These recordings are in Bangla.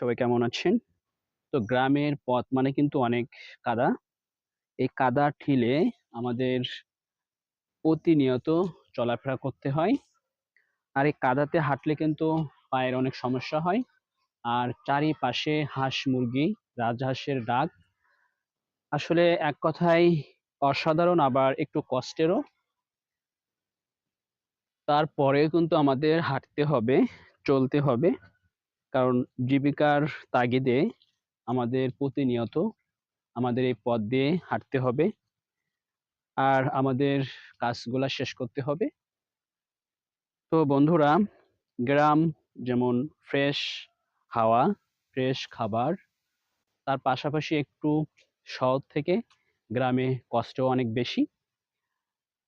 সবাই কেমন আছেন? তো গ্রামের পথ মানে কিন্তু অনেক কাদা। এই কাদা ঠিলে আমাদের প্রতিনিয়ত চলাফেরা করতে হয়। আর এই কাদাতে হাঁটলে কিন্তু পায়ের অনেক সমস্যা হয়। আর চারিপাশে হাঁস-মুরগি, রাজহাঁসের ডাক। আসলে এক কথায় অসাধারণ আবার একটু কষ্টেরও। তারপরেও কিন্তু আমাদের হাঁটতে হবে, চলতে হবে। কারণ জীবিকার তাগিদে আমাদের প্রতিনিয়ত আমাদের এই পথ দিয়ে হাঁটতে হবে। আর আমাদের কাজগুলা শেষ করতে হবে। তো বন্ধুরা, গ্রাম যেমন ফ্রেশ হাওয়া, ফ্রেশ খাবার, তার পাশাপাশি একটু শহর থেকে গ্রামে কষ্টও অনেক বেশি।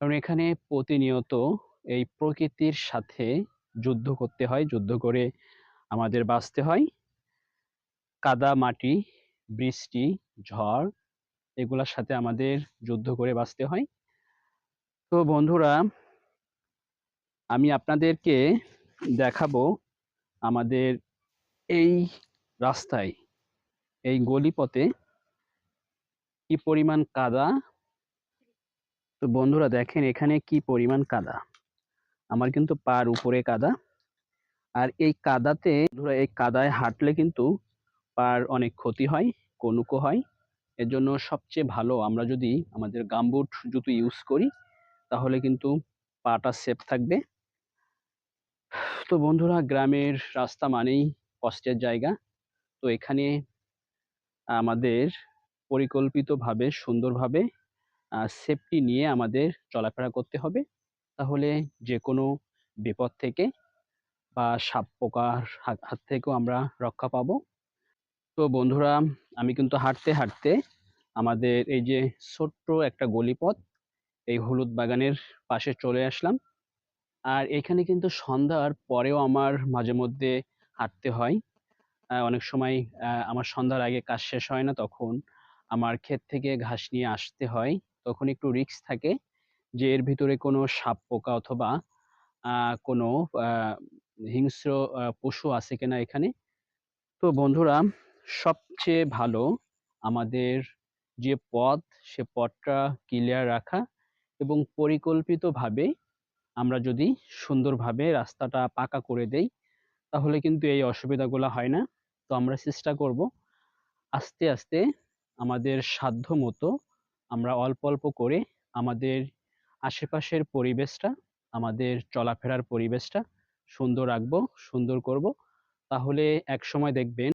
কারণ এখানে প্রতিনিয়ত এই প্রকৃতির সাথে যুদ্ধ করতে হয়, যুদ্ধ করে আমাদের বাঁচতে হয়। কাদা মাটি, বৃষ্টি, ঝড় এগুলার সাথে আমাদের যুদ্ধ করে বাঁচতে হয়। তো বন্ধুরা, আমি আপনাদেরকে দেখাবো আমাদের এই রাস্তায়, এই গলিপথে কি পরিমাণ কাদা। তো বন্ধুরা দেখেন এখানে কি পরিমাণ কাদা। আমার কিন্তু পার উপরে কাদা। আর এই কাদাতে বন্ধুরা এই কাদায় হাঁটলে কিন্তু পার অনেক ক্ষতি হয়, কনুকো হয়। এজন্য সবচেয়ে ভালো আমরা যদি আমাদের গামবুট জুতো ইউজ করি তাহলে কিন্তু পাটা সেফ থাকবে। তো বন্ধুরা গ্রামের রাস্তা মানেই কষ্টের জায়গা। তো এখানে আমাদের পরিকল্পিতভাবে সুন্দরভাবে সেফটি নিয়ে আমাদের চলাফেরা করতে হবে। তাহলে যেকোনো বিপদ থেকে বা সাপ পোকার হাত থেকেও আমরা রক্ষা পাবো। তো বন্ধুরা আমি কিন্তু হাঁটতে, হাঁটতে আমাদের এই যে ছোট্ট একটা গলিপথ, এই হলুদ বাগানের পাশে চলে আসলাম। আর এখানে কিন্তু সন্ধ্যার পরেও আমার মাঝে মধ্যে হাঁটতে হয়। অনেক সময় আমার সন্ধ্যার আগে কাজ শেষ হয় না, তখন আমার ক্ষেত থেকে ঘাস নিয়ে আসতে হয়। তখন একটু রিস্ক থাকে যে এর ভিতরে কোনো সাপ পোকা অথবা কোনো আ হিংস্র পশু আছে কিনা এখানে। তো বন্ধুরা সবচেয়ে ভালো আমাদের যে পথ, সে পথটা ক্লিয়ার রাখা এবং পরিকল্পিতভাবে আমরা যদি সুন্দরভাবে রাস্তাটা পাকা করে দেই, তাহলে কিন্তু এই অসুবিধাগুলা হয় না। তো আমরা চেষ্টা করব আস্তে, আস্তে আমাদের সাধ্যমতো আমরা অল্প, অল্প করে আমাদের আশেপাশের পরিবেশটা, আমাদের চলাফেরার পরিবেশটা সুন্দর রাখবো, সুন্দর করব। তাহলে একসময় দেখবেন